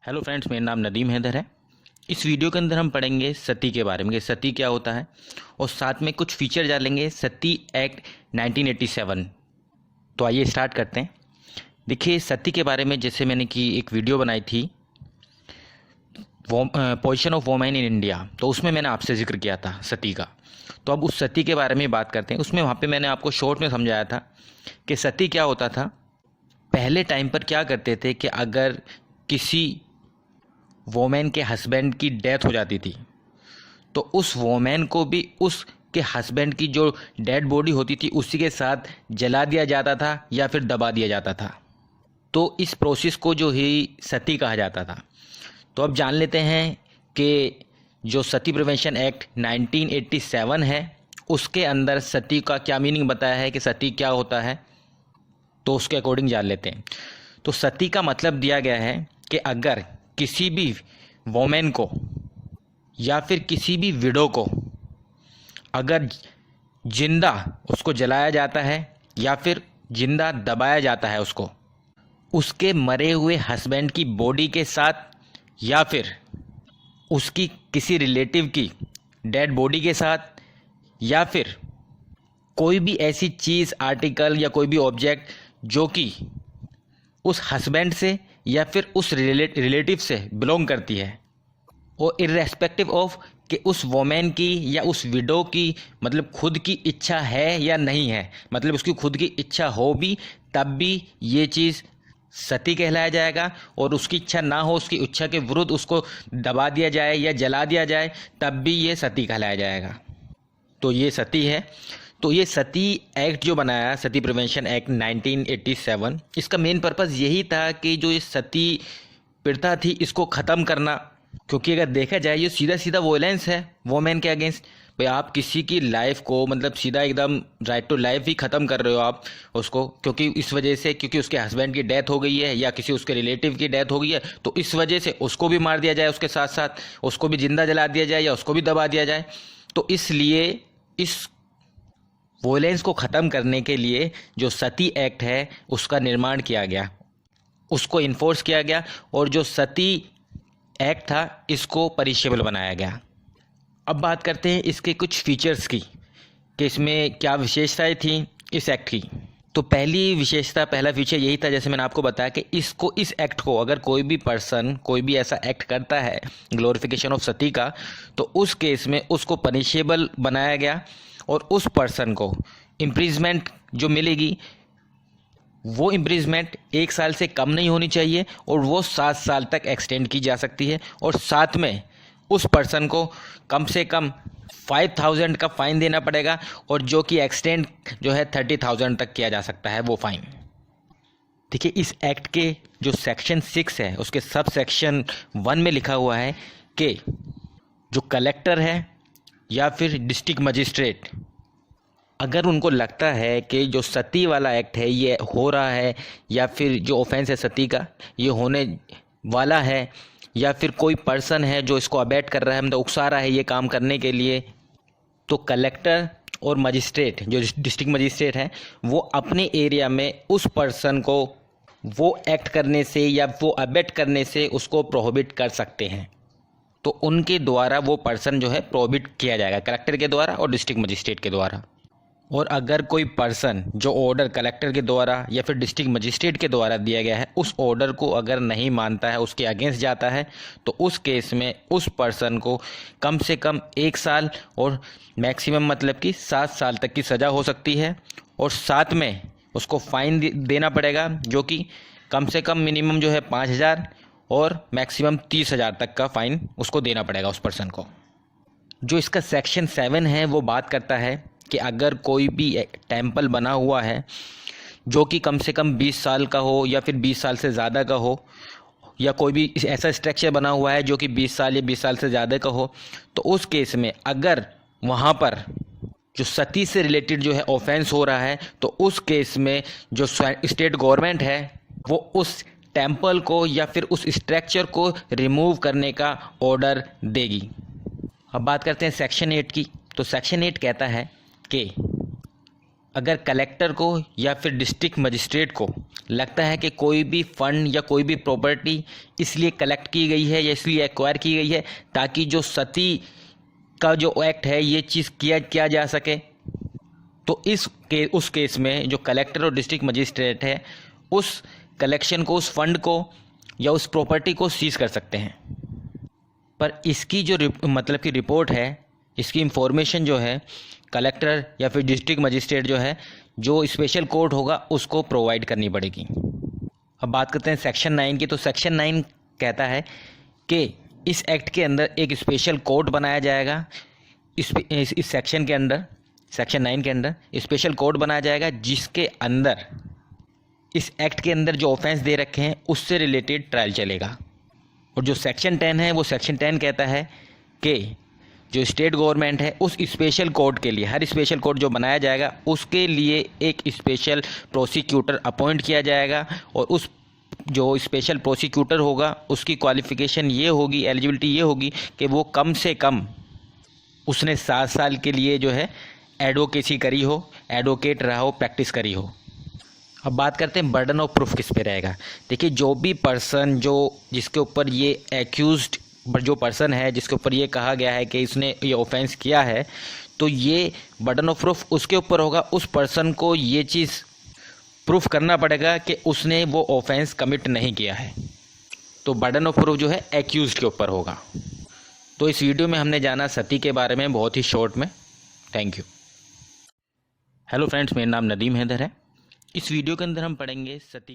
Hello friends, मेरा नाम नदीम हैदर है। इस वीडियो के अंदर हम पढ़ेंगे सती के बारे में कि सती क्या होता है और साथ में कुछ फीचर जान लेंगे सती एक्ट 1987। तो आइए स्टार्ट करते हैं। देखिए, सती के बारे में जैसे मैंने कि एक वीडियो बनाई थी position of women in India, तो उसमें मैंने आपसे जिक्र किया था सती का। तो अब उस सती के बारे में बात करते हैं। उसमें वहाँ पे मैंने आपको शॉर्ट में समझाया था कि सती क्या होता था। पहले टाइम पर क्या करते थे कि अगर किसी वोमेन के हस्बैंड की डेथ हो जाती थी तो उस वोमेन को भी उसके हस्बैंड की जो डेड बॉडी होती थी उसी के साथ जला दिया जाता था या फिर दबा दिया जाता था। तो इस प्रोसेस को जो ही सती कहा जाता था। तो अब जान लेते हैं कि जो सती प्रिवेंशन एक्ट 1987 है उसके अंदर सती का क्या मीनिंग बताया है कि सती क्या होता है, तो उसके अकॉर्डिंग जान लेते हैं। तो सती का मतलब दिया गया है कि अगर किसी भी वोमेन को या फिर किसी भी विडो को अगर जिंदा उसको जलाया जाता है या फिर जिंदा दबाया जाता है उसको उसके मरे हुए हस्बैंड की बॉडी के साथ या फिर उसकी किसी रिलेटिव की डेड बॉडी के साथ या फिर कोई भी ऐसी चीज़, आर्टिकल या कोई भी ऑब्जेक्ट जो कि उस हस्बैंड से या फिर उस रिलेटिव से बिलोंग करती है और इर्रेस्पेक्टिव ऑफ कि उस वोमेन की या उस विडो की मतलब खुद की इच्छा है या नहीं है, मतलब उसकी खुद की इच्छा हो भी तब भी ये चीज़ सती कहलाया जाएगा, और उसकी इच्छा ना हो, उसकी इच्छा के विरुद्ध उसको दबा दिया जाए या जला दिया जाए तब भी ये सती कहलाया जाएगा। तो ये सती है। तो ये सती एक्ट जो बनाया, सती प्रिवेंशन एक्ट 1987, इसका मेन पर्पज़ यही था कि जो ये सती प्रथा थी इसको ख़त्म करना। क्योंकि अगर देखा जाए ये सीधा सीधा वोलेंस है वोमेन के अगेंस्ट। भाई आप किसी की लाइफ को मतलब सीधा एकदम राइट टू लाइफ ही ख़त्म कर रहे हो आप उसको, क्योंकि इस वजह से क्योंकि उसके हस्बैंड की डेथ हो गई है या किसी उसके रिलेटिव की डेथ हो गई है तो इस वजह से उसको भी मार दिया जाए, उसके साथ साथ उसको भी जिंदा जला दिया जाए या उसको भी दबा दिया जाए। तो इसलिए इस वोलेंस को ख़त्म करने के लिए जो सती एक्ट है उसका निर्माण किया गया, उसको इन्फोर्स किया गया और जो सती एक्ट था इसको पनिशेबल बनाया गया। अब बात करते हैं इसके कुछ फीचर्स की कि इसमें क्या विशेषताएं थी इस एक्ट की। तो पहली विशेषता, पहला फीचर यही था, जैसे मैंने आपको बताया कि इस एक्ट को अगर कोई भी पर्सन कोई भी ऐसा एक्ट करता है ग्लोरिफिकेशन ऑफ सती का, तो उस केस में उसको पनिशेबल बनाया गया और उस पर्सन को इम्प्रिजमेंट जो मिलेगी वो इम्प्रिजमेंट 1 साल से कम नहीं होनी चाहिए और वो 7 साल तक एक्सटेंड की जा सकती है, और साथ में उस पर्सन को कम से कम 5,000 का फ़ाइन देना पड़ेगा और जो कि एक्सटेंड जो है 30,000 तक किया जा सकता है वो फ़ाइन। देखिए, इस एक्ट के जो सेक्शन 6 है उसके सब सेक्शन 1 में लिखा हुआ है कि जो कलेक्टर है या फिर डिस्ट्रिक्ट मजिस्ट्रेट अगर उनको लगता है कि जो सती वाला एक्ट है ये हो रहा है या फिर जो ऑफेंस है सती का ये होने वाला है या फिर कोई पर्सन है जो इसको अबेट कर रहा है, मतलब उकसा रहा है ये काम करने के लिए, तो कलेक्टर और मजिस्ट्रेट जो डिस्ट्रिक्ट मजिस्ट्रेट हैं वो अपने एरिया में उस पर्सन को वो एक्ट करने से या वो अबेट करने से उसको प्रोहिबिट कर सकते हैं। तो उनके द्वारा वो पर्सन जो है प्रोहिबिट किया जाएगा, कलेक्टर के द्वारा और डिस्ट्रिक्ट मजिस्ट्रेट के द्वारा। और अगर कोई पर्सन जो ऑर्डर कलेक्टर के द्वारा या फिर डिस्ट्रिक्ट मजिस्ट्रेट के द्वारा दिया गया है उस ऑर्डर को अगर नहीं मानता है, उसके अगेंस्ट जाता है, तो उस केस में उस पर्सन को कम से कम 1 साल और मैक्सिमम मतलब कि 7 साल तक की सज़ा हो सकती है, और साथ में उसको फ़ाइन देना पड़ेगा जो कि कम से कम मिनिमम जो है 5,000 और मैक्सिमम 30,000 तक का फ़ाइन उसको देना पड़ेगा उस पर्सन को। जो इसका सेक्शन 7 है वो बात करता है कि अगर कोई भी टेम्पल बना हुआ है जो कि कम से कम 20 साल का हो या फिर 20 साल से ज़्यादा का हो, या कोई भी ऐसा स्ट्रक्चर बना हुआ है जो कि 20 साल या 20 साल से ज़्यादा का हो, तो उस केस में अगर वहाँ पर जो सती से रिलेटेड जो है ऑफेंस हो रहा है तो उस केस में जो स्टेट गवर्नमेंट है वो उस टेम्पल को या फिर उस स्ट्रक्चर को रिमूव करने का ऑर्डर देगी। अब बात करते हैं सेक्शन 8 की। तो सेक्शन 8 कहता है कि अगर कलेक्टर को या फिर डिस्ट्रिक्ट मजिस्ट्रेट को लगता है कि कोई भी फंड या कोई भी प्रॉपर्टी इसलिए कलेक्ट की गई है या इसलिए एक्वायर की गई है ताकि जो सती का जो एक्ट है ये चीज़ किया जा सके, तो उस केस में जो कलेक्टर और डिस्ट्रिक्ट मजिस्ट्रेट है उस कलेक्शन को, उस फंड को या उस प्रॉपर्टी को सीज कर सकते हैं। पर इसकी जो मतलब की रिपोर्ट है, इसकी इंफॉर्मेशन जो है कलेक्टर या फिर डिस्ट्रिक्ट मजिस्ट्रेट जो है, जो स्पेशल कोर्ट होगा उसको प्रोवाइड करनी पड़ेगी। अब बात करते हैं सेक्शन 9 की। तो सेक्शन 9 कहता है कि इस एक्ट के अंदर एक स्पेशल कोर्ट बनाया जाएगा। इस सेक्शन के अंदर, सेक्शन 9 के अंदर स्पेशल कोर्ट बनाया जाएगा जिसके अंदर इस एक्ट के अंदर जो ऑफेंस दे रखे हैं उससे रिलेटेड ट्रायल चलेगा। और जो सेक्शन 10 है वो सेक्शन 10 कहता है कि जो स्टेट गवर्नमेंट है उस स्पेशल कोर्ट के लिए, हर स्पेशल कोर्ट जो बनाया जाएगा उसके लिए एक स्पेशल प्रोसिक्यूटर अपॉइंट किया जाएगा। और उस जो स्पेशल प्रोसिक्यूटर होगा उसकी क्वालिफ़िकेशन ये होगी, एलिजिबिलिटी ये होगी कि वो कम से कम उसने 7 साल के लिए जो है एडवोकेसी करी हो, एडवोकेट रहा हो, प्रैक्टिस करी हो। अब बात करते हैं बर्डन ऑफ प्रूफ किस पे रहेगा। देखिए, जो भी पर्सन जिसके ऊपर ये एक्यूज्ड जो पर्सन है, जिसके ऊपर ये कहा गया है कि इसने ये ऑफेंस किया है, तो ये बर्डन ऑफ प्रूफ उसके ऊपर होगा। उस पर्सन को ये चीज़ प्रूफ करना पड़ेगा कि उसने वो ऑफेंस कमिट नहीं किया है। तो बर्डन ऑफ प्रूफ जो है एक्यूज्ड के ऊपर होगा। तो इस वीडियो में हमने जाना सती के बारे में बहुत ही शॉर्ट में। Thank you. हेलो फ्रेंड्स, मेरा नाम नदीम हैदर है। इस वीडियो के अंदर हम पढ़ेंगे सती के